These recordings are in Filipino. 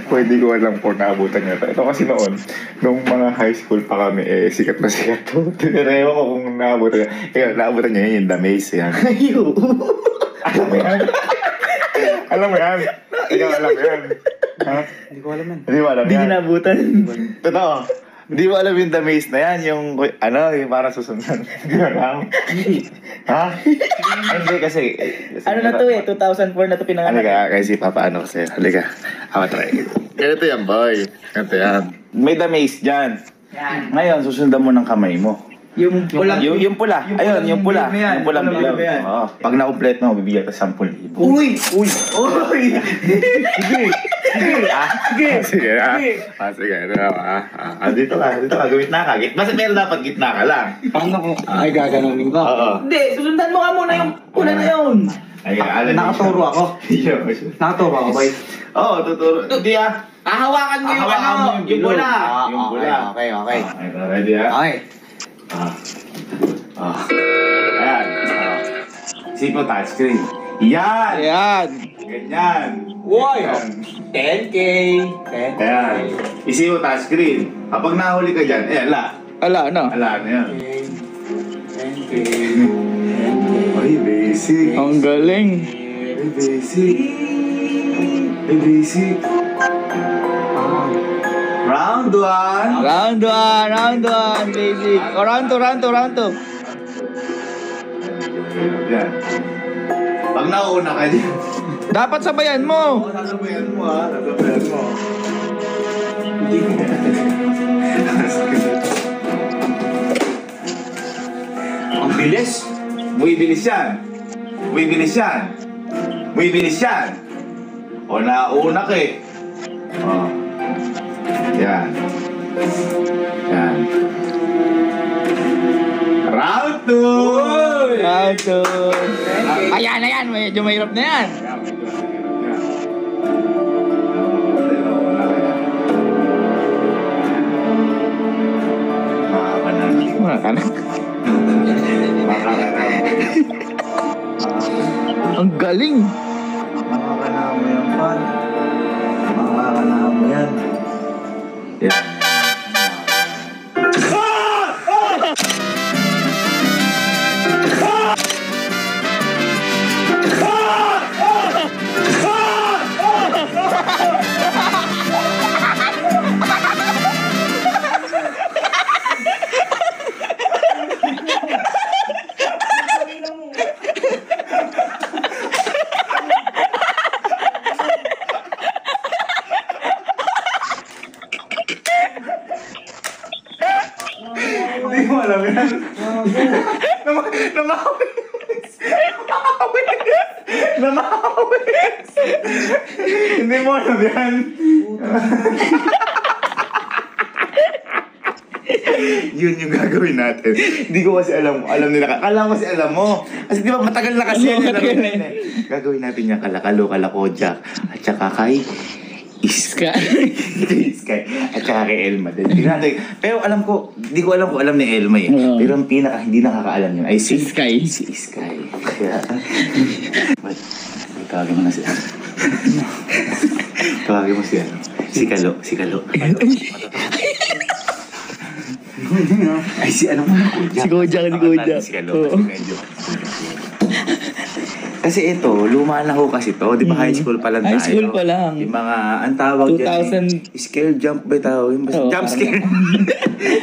Pwede ko alam kung naabutan niya. Ito kasi noon, nung mga high school pa kami, sikat na sikat to. Tinerewa ko kung naabutan niya. Naabutan niya yung The Maze yan. Alam mo yan? Alam mo yan? Ikaw alam mo yan? Ha? Hindi ko alam yan. Hindi mo alam yan? Hindi naabutan. Totoo. Hindi mo alam yung The Maze na yan, yung parang susundan. Hindi mo alam? Hindi. Ha? Hindi kasi Ano na to 2004 na to pinanganak. Halika, kasi papaano kasi. Halika. Try. Ganito yan, boy. Ganito yan. May The Maze dyan. Yan. Ngayon, susundan mo ng kamay mo. Yung pulang... Yung pula. Ayun, yung pula. Yung pulang bilog. Oo. Pag na-complete mo, bibigyan ka 10,000. Uy! Uy! Sige. Sige. Sige. Sige. Dito ka. Gawit na ka. Basta meron dapat gitna ka lang. Paano ko? Ay, gaganunin ko. Oo. Hindi, susundan mo nga muna yung pula na yun. Nakaturo ako. Nakaturo ako, boy. Oo, tuturo. Hindi Hahawakan mo yung pula. Yung pula. Okay. Ready Okay. Ayan. Simple touchscreen. Yan! Ayan. Ganyan. Woy! Ganyan. 10K. Ayan. Isi mo touchscreen. Kapag nahuli ka dyan, ala. Ala, ano? Ala na yan. 10K. Ay, basic. Ang galing. Ay, basic. Ay, basic. Round 1. Round 1, basic. O, round 2. Yan. Pag nauna ka dyan. Dapat sabayan mo. Sasabayan mo sasabayan mo. Ang bilis. Bumibilis yan. O nauna ka eh. Yan. Round 2! Round 2. Ayan. Medyo mahirap na yan. Ang galing. Makakanahan mo yan, pan. Makakanahan mo yan. Yan. Hindi mo alam yan. Namawis. Hindi mo alam yan. Yun yung gagawin natin. Hindi ko kasi alam nila. Kala ko kasi alam mo. Kasi di ba matagal na kasi yan. Gagawin natin yung kalakalo, Jack. At saka kay Sky. At saka kay Elma din. Pero alam ko, di ko alam kung alam ni Elma eh. Pero ang pinaka hindi nakakaalam yun ay si Sky. Si Sky. Kaya, tawagin mo na siya. Tawagin mo siya. Si Kalo. Ay, si ano mo na, Kojak. Si Kojak. Si Kalo. Kasi ito, luma na ho kasi to. Di ba high school pa lang tayo? High school pa lang. Yung mga, ang tawag 2000... dyan, scale jump ba tawag? Jump scare.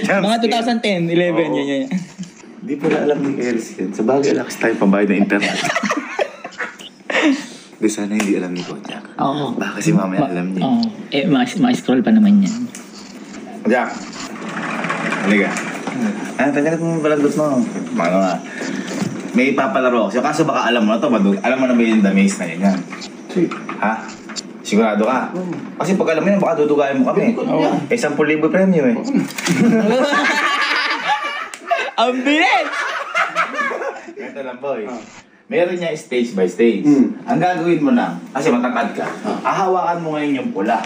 Mga 2010, 11, yan. Di pala alam ni Els yan. Sa bagay, lakas tayo pambayad ng internet. Di sana hindi alam ni Kojak. Oo. Baka kasi mamaya alam niya. Oo. Ma-scroll pa naman yan. Kojak. Halika. Tanggalin mo pala dos mo. Mga nga. May ipapalaro ako. Kaso baka alam mo na to. Alam mo na ba yung The Maze na yun yan? Ha? Sigurado ka? Kasi pag alam mo yun, baka dudugayan mo kami. 10,000 premyo eh. Ang bilis! Ganito lang, boy. Meron niya stage by stage. Ang gagawin mo lang, kasi matangkad ka, hahawakan mo ngayon yung pula.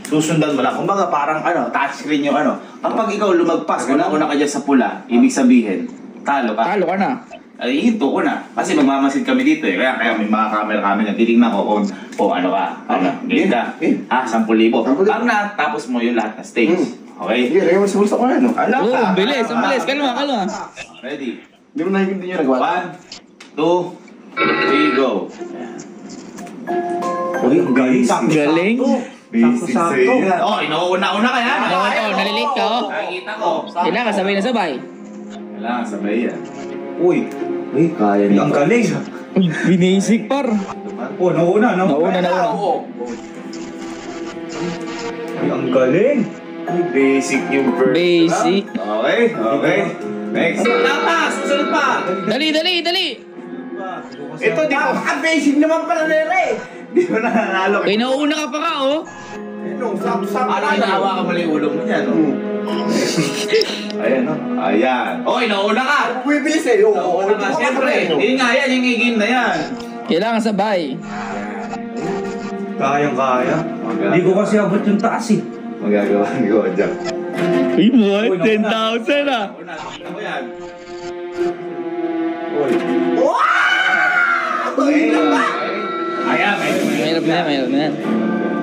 Susundan mo lang. Kumbaga parang touchscreen yung Kapag ikaw lumagpas, una ka dyan sa pula, ibig sabihin, talo ka. Talo ka na. Ay, hinto ko na. Kasi magmamasid kami dito eh. Kaya may mga camera kami na titignan ko kung ano ka. Ano, game ka. Ha, 10,000. Pag natapos mo yung lahat na stage. Okay? Sige, lagyan mo sa bulsa ko na, no? Alam Oo, ka. ang bilis, ang bilis. Kalma, kalma. Ready? Hindi mo nakikita nyo nagawa. 1, 2, 3, go. Uy, ang galing. Galing. Basic sa'yo yan. Oh, inuuna-una ka yan. Nalilate ka, oh. Nakikita ko. Kailangan sabay na sabay. Kailangan sabay yan. Uy, Kaya ang galing. Binasic par. Oh, nauna, no? Nauna. Uy, ang galing. Basic yung first. Basic. Okay. Next. Susunod pa! Dali. Ito, di ko. Basic naman pala nere! Di ko na nanalo. Okay, nauuna ka pa ka, oh. Parang naawa ka mali yung ulo mo niyan, no? Ayan, no? Ayan. Oh, nauna ka! Bumibilis eh! Nauna ka, siyempre. Yun nga yan, yung game na yan. Kailangan sabay. Kayang-kaya. Hindi ko kasi abot yung taas eh. Magagawa ni Kojak. Uy, what? 10,000 ah. Una, nakita ko yan. Uy. Ayan, Mahirap na yan.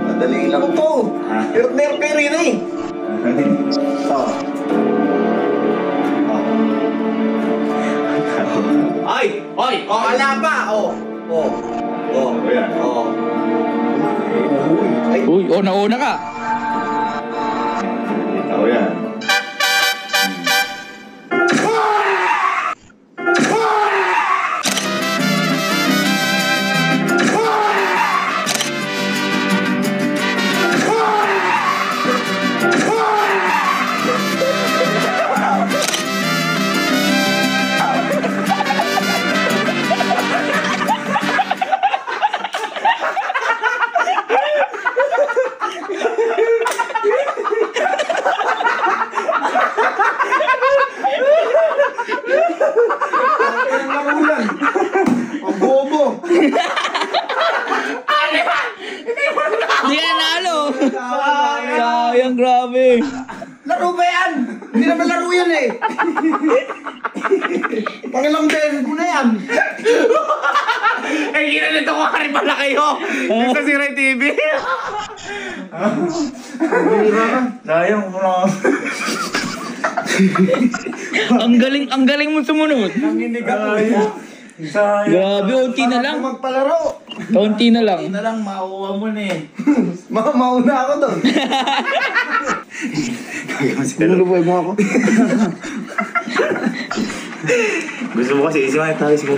Madali lang to! Ha? Pero yun eh! Ay! Oy! Wala pa! Ayan. Uy, oh, nauna ka. Ako yan. Ang bobo. Hindi ka nalo. Sayang, grabe. Laro ba yan? Hindi naman laro yan eh! Pangilang beses mo na yan! Eh, ginanito ko ka rin pala kayo. Dito si Ray TV. Sayang mo na. Ang galing mo sumunod. Nanginig ako eh. Sayang. Grabe, unti na lang. Magpalaro! Kaunti na lang. Na lang, makuha mo na eh. Mauna ako doon! Nuluboy mo ako. Gusto mo kasi isipan tayo. Sige.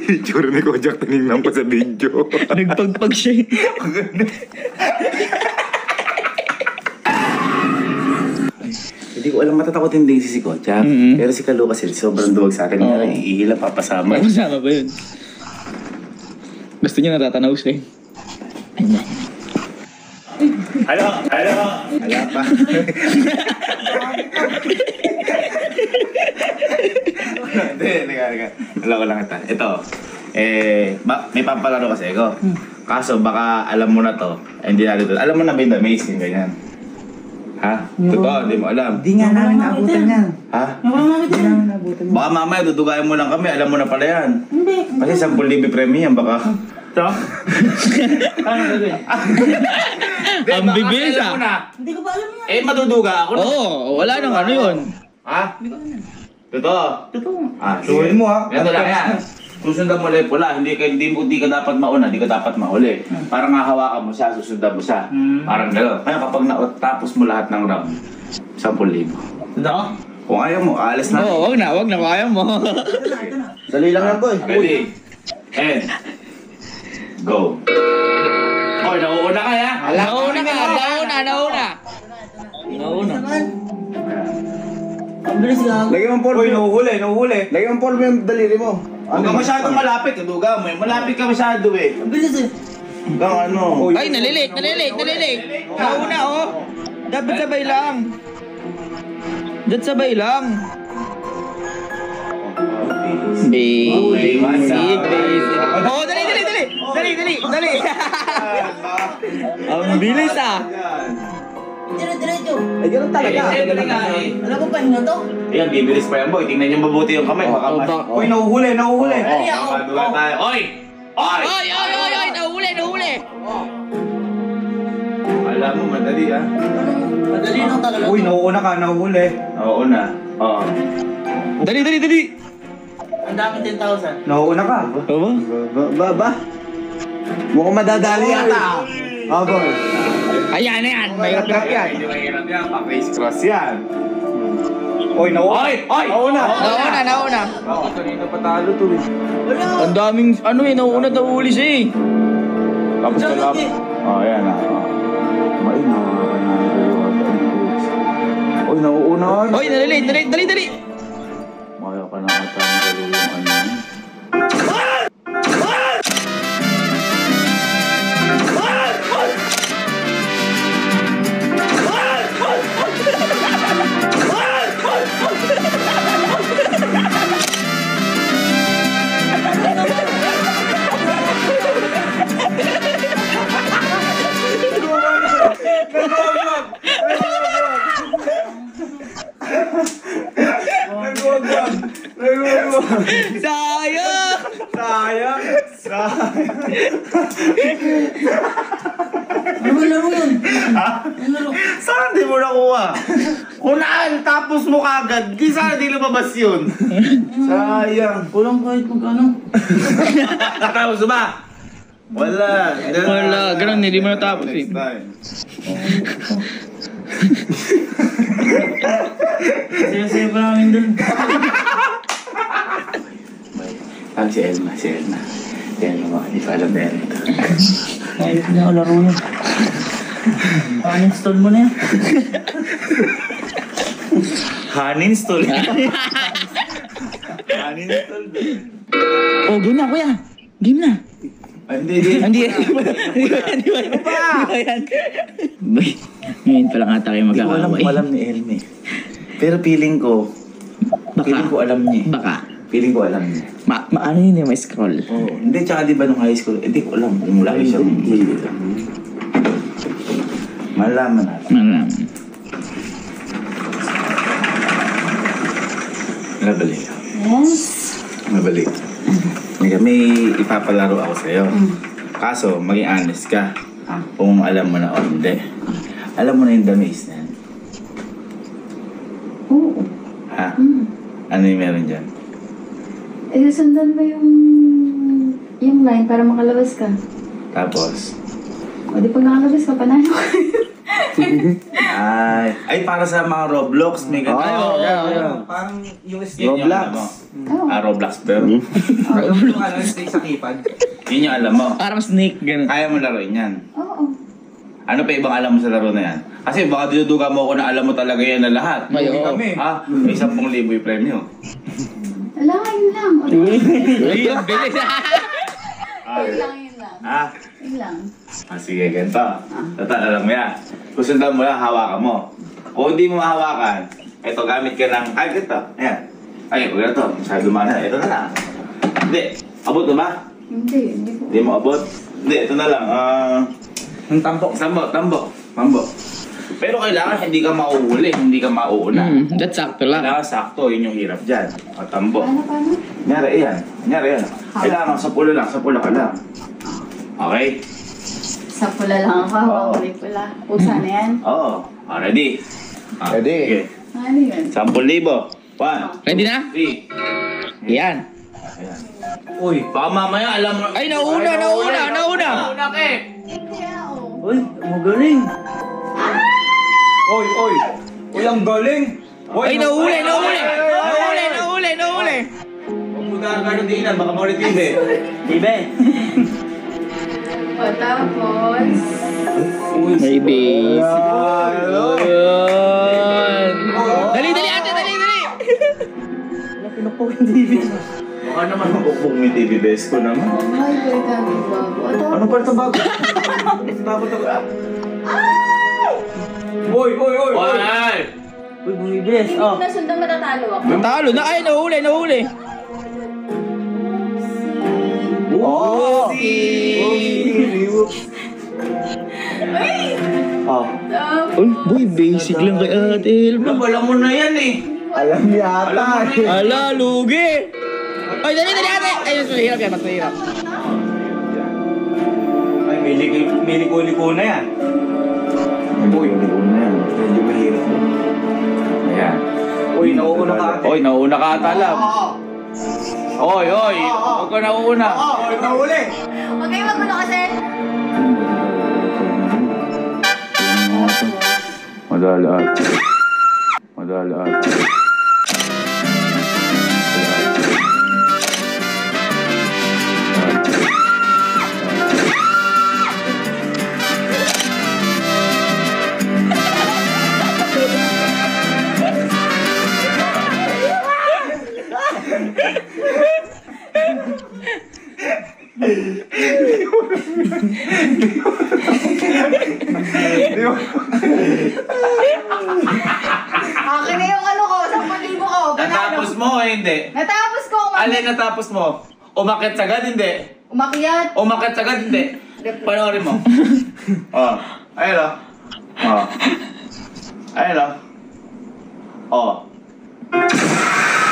Itsura ni Kojak, tinignan ko sa video. Nagpagpag siya. Hindi ko alam, matatakotin din si Kojak. Mhm. Pero si Kalu kasi sobrang duwag sa akin. Oo. Ihila papasama. Masama ba yun? Gusto niya natatanaw siya. Hello. Wala pa. Hindi, teka. Alam ko lang ito. Ito, may pampalaro kasi ako. Kaso baka alam mo na to, hindi natin to. Alam mo na ba yung The Maze, yung ganyan? Ha? Totoo, hindi mo alam. Hindi nga namin naabutan yan. Ha? Baka mamaya dudugayan mo lang kami, alam mo na pala yan. Kasi 10,000 premium, baka... Ito? Ang bibilis ah. Hindi ko pa alam yan! Eh, maduduga ako na. Oo, wala nang ano yun. Ha? Totoo? Totoo! Ah, Suhin mo ha. Ganito lang yan. Susundan mo ulit pula, hindi ka dapat mauna, hindi ka dapat mahuli. Parang hahawakan mo siya, susundan mo siya. Parang gano'n. Kaya kapag natapos mo lahat ng round, 10,000. Totoo? Kung ayaw mo, alis na. Oo, wag na, kaya mo. Dali lang yan boy! Ready? And go. Oy, nauuna ka ya? Nauna ka, nauna. Ang bilis lang! Lagyan mo Paul. Uy, nahuhuli. Lagyan mo Paul yung daliri mo. Huwag ka masyadong malapit, duduga mo eh. Malapit ka masyado eh. Ang bilis eh! Hanggang ano. Ay, nalilik. Nauna, oh. Dapat sabay lang. Sabay lang. Basic. Oh, dali. Ang bilis ah. dire-diretso. Ay, ganun talaga. Alam mo pa yun to? Ayan, bibilis pa yan boy. Tingnan niyo mabuti yung kamay. Baka mas... Uy, nahuhuli. Dali ako. Maduga tayo. Oy! Oy! Oy! Nahuli! Alam mo, madali ah. Madali lang talaga. Uy, nauuna ka, nahuhuli. Oo na. Oo. Dali! Ang dami 10,000. Nauuna ka. Ba? Mukhang madadali yata. Boy. Ayan na yan! Mahirap yan! Hindi mahirap yan. Pa-race cross yan. Uy, nauna. Oy! Nauna. Nauna! Oo, kanina patalo to eh. Wala. Ang daming, nauna nahuli siya eh. Tapos Diyan, kalap. lagi. Ayan na. May Uy, nauuna. Oy, dali! Maya ka na matanggal yung ano. Sayang! Ano ba laro yun? Ano laro? Saan di mo nakuha? Kunaan, tapos mo kagad. Di sana di lumabas yun. Sayang. Kulang kahit magkano. Natapos ba? Wala. Ganun, hindi mo natapos eh. Next time. Saya-saya pa namin dun. Si Elma. Elma, hindi pa alam na yan. Ayos na ako laro yun. Uninstall mo na yan. Uninstall. Oh, game na, kuya! Game na! Hindi. Hindi ba yan? Ngayon pa lang ata kayo Hindi ko magkakaway. alam ni Elme. Pero feeling ko alam niya. Baka. Feeling ko alam niya. Ano yun yung may scroll? Oo. Hindi, tsaka di ba nung high school, hindi ko alam kung laki siyang hilig. Malaman natin. Malam. Nabalik. Yes. Mabalik. May ipapalaro ako sa'yo. Kaso, maging honest ka. Kung alam mo na o hindi. Alam mo na yung damis na yan. Oo. Ha? Ano yung meron dyan? Eh, sundan mo yung line para makalabas ka. Tapos, O, di pag nakalabas ka, panalo ka. ay para sa mga Roblox, may ganun. Parang USB. Yun yung alam mo. Oo. Roblox pero. Yung ano, stay sa keypad. Yun yung alam mo. Parang snake, ganun. Kaya mo laruin yan. Oo. Ano pa ibang alam mo sa laro na yan? Kasi baka dinuduga mo ako na alam mo talaga yan na lahat. May oo. May 10,000 yung premyo. Wala nga, yun lang. Ay, ang bilis. Yun lang. Yun lang. Sige, ganito. Total, alam mo yan. Kung sundan mo lang, hawakan mo. Kung hindi mo mahawakan, ito, gamit ka ng, ganito. Ayan. Ay, huwag na ito. Masyado mana. Ito na lang. Hindi. Abot mo ba? Hindi po. Hindi mo abot? Hindi, ito na lang. Ang tampok. Tambo. Pero kailangan hindi ka mauuli, hindi ka mauuna. That's sakto lang. Kailangan sakto, yun yung hirap dyan. O, tambo. Paano? Nyari yan. Kailangan sa pula ka lang. Okay? Sa pula lang ako. Hawak ko pula. Pusa na yan. Oo. Ready? Ready. Okay. Ano yun? 10,000. 1, Ready na? 3. Yan. Ayan. Uy, baka mamaya alam mo. Ay, nauna! Hindi ako. Uy, magaling. Uy, ang galing. Ay, nahuli! Huwag mo gagano diinan, baka maulit yun eh. Ibe. O, tapos... May base. Hello. Dali, ate! Dali! Pinupok yung TV. Baka naman mabukbong may TV best ko naman. Oh my God, kami bago. O, tapos... Ano pa ito bago? Takot ako. Uy. Why? Uy, bumibes. Hindi ko nasundan, matatalo ako. Natalo na! Ay, nahuli! Oh, Ay! Oh. Uy, boy, basic lang kay Ate Elma. Alam mo na yan eh. Alam niya ata. Ala, lugi! Ay, dali, ate! Ay, mas mahirap yan, mas mahirap. Ay, may liko-liko na yan. Uy, hindi ko na yan. Medyo mahirap mo. Ayan. Uy, nauuna ka ate. Oy, nauna ka ata lang. Oy, huwag ka nauna. Uy, nahuli. Huwag kayo magmuno kasi. Madalaat. Madalaat. Akin na yung ano ko, 10,000 ko. Natapos mo o hindi? Natapos ko. Alin natapos mo? Umakit sagad, hindi? Umakyat. Umakit sagad, hindi? Panoorin mo. Oh, ayun o. Oh. Ayun o. Oh.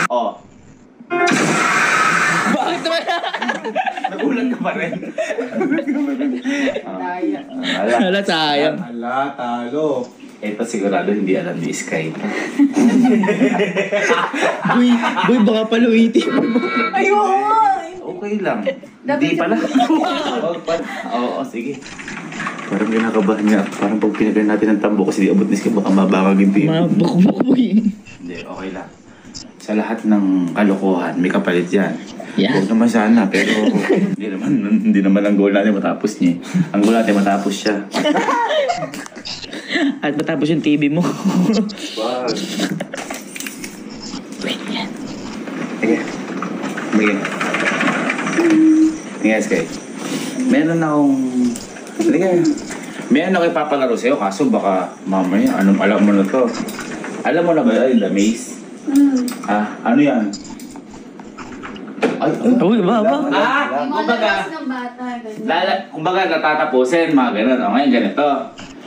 Oh. Bakit naman? Nagulat ka pa rin. Ala, sayang. Ala, talo. Ito sigurado hindi alam ni Sky. Boy, baka paluitin. Okay lang. Hindi pala. Oo, sige. Parang kinakabahan niya. Parang pag pinagalan natin ng tambo kasi di abot ni Sky baka mabangag yung TV. Mabukbuk, boy. Hindi, okay lang. Sa lahat ng kalokohan, may kapalit yan. Yeah. Huwag naman sana, pero hindi naman ang goal natin matapos niya. Ang goal natin matapos siya. At matapos yung TV mo. Wag. Wait, yan. Sige. Sige. Sige, Sky. Meron akong... Sige. Meron ako ipapalaro sa'yo, kaso baka mamaya, anong alam mo na to? Alam mo na ba yun, The Maze? Ano yan? Ay, Uy, ba? Yung kumbaga, malakas ng bata. kumbaga natatapusin, mga ganun. O ngayon, ganito.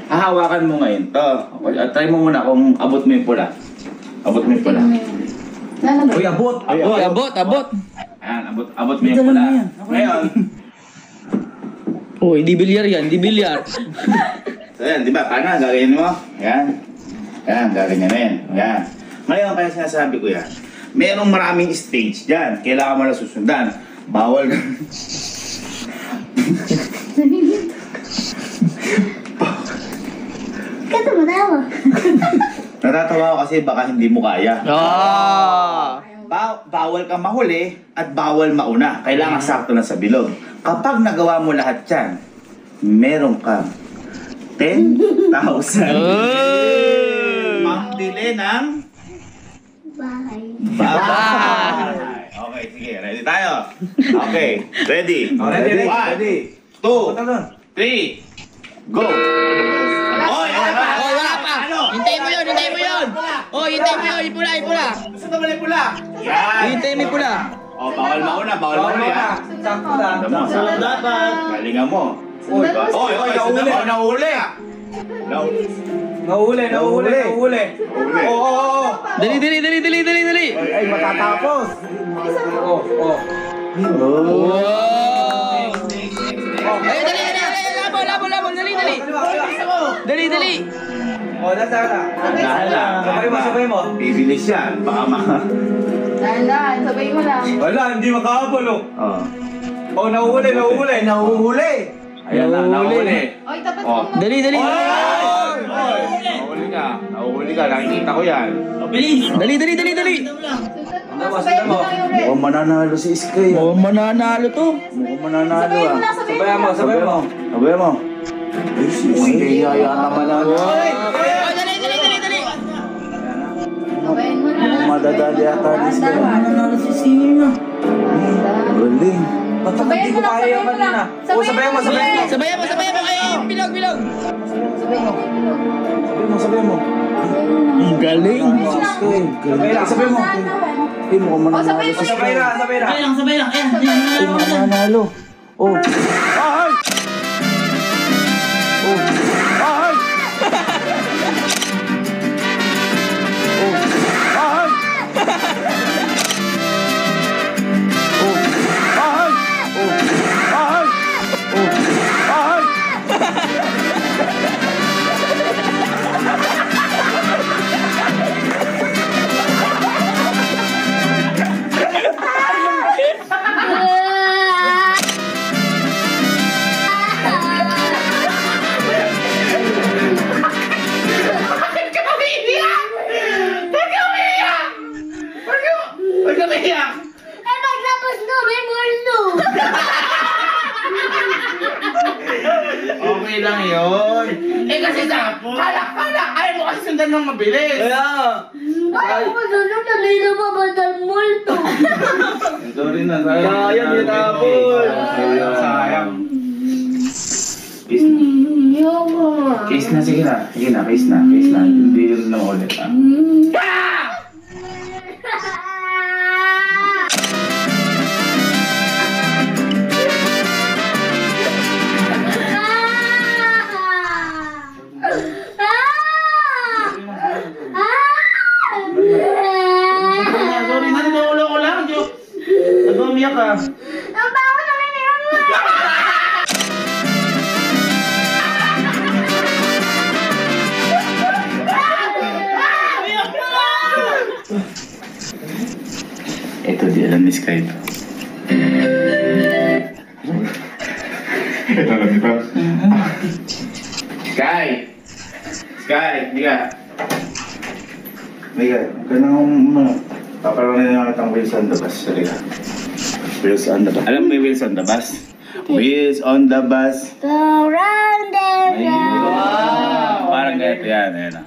Hahawakan mo ngayon to. Try mo muna kung abot mo yung pula. Abot mo yung pula. Lalabas. Uy, abot. Uy, abot. Ayan, abot mo yung pula. Ngayon, Uy, di bilyar yan, di bilyar. so yan, di ba? Paano? Gagawin mo? Yan. Yan, gaganyanin. Yan. Ngayon, kaya sinasabi ko yan, merong maraming stage dyan. Kailangan mo na susundan. Bawal ka. Katama-tama. Natatawa ko kasi baka hindi mo kaya. Ah! Bawal kang mahuli at bawal mauna. Kailangan sakto na sa bilog. Kapag nagawa mo lahat yan, meron kang 10,000. Pambili ng Bahay. bahay. Okay, sige. Ready tayo? Okay. Ready? Ready. 1, 2, 3, go! Oy, Wala pa! Hintayin mo yun! Oh, hintayin mo yun! Yung pula! Gusto na balik pula? Yan! Hintayin mo yung pula! Oh, bawal mauna ha. Sakto lang. Sunod dapat. Galingan mo. Sundan mo. Oy, nahuli. Nahuli. Oo. Dali! Ay, matatapos. Oo. Wow! Ay, dali! Labon! Dali! Oh, sabay mo. Bibilis yan. Baka Dahan-dahan, sabay mo lang. Wala, hindi makahabol oh. Oh. Oh, nahuhuli. Ayan na, nahuli. Oy, tapat Oh. mo. Dali! Nahuli ka. Nakikita ko yan. Dali! Sundan mo. Sabay mo lang yung red. Mukhang mananalo si Sky. Mukhang mananalo to. Mukhang mananalo Sabay mo lang, sabay mo. Sabay mo. Sabay mo. Ay, si Sky yata manalo. Dali! Sabay mo lang. Madadali ata ni Sky. Nanalo si Sina. Galing. Sabayan mo lang, sabayan mo lang. Oh, sabayan mo. Sabayan mo kayo! Bilog! Sabay mo. Ang galing! Sky. Sabay mo. Ay, mukhang Oh, mananalo sabay si mo. Sky. Sabay na. Sabay lang. Ayan. Ay, mukhang mananalo. Oh. Ay! Oh. Ay! lang yun. Eh kasi kala, ayaw mo kasi sundan ng mabilis. Kaya. Ay, ako doon tuloy na mabatal multo. Sorry na, sayang yun apple. Sayang. Kiss na, sige na. Kiss na. Hindi yun na ulit. Sorry na, ninuulo ko lang. Nag-umiyak ka. Ito, di alam ni Sky ito. Ito alam ito. Sky! Hindi ka. Paparanin na kitang Wheels on the Bus. Sorry ka. Wheels on the Bus. Alam mo yung Wheels on the Bus? Wheels on the Bus. Go round and round. Parang ganito yan. Ayan.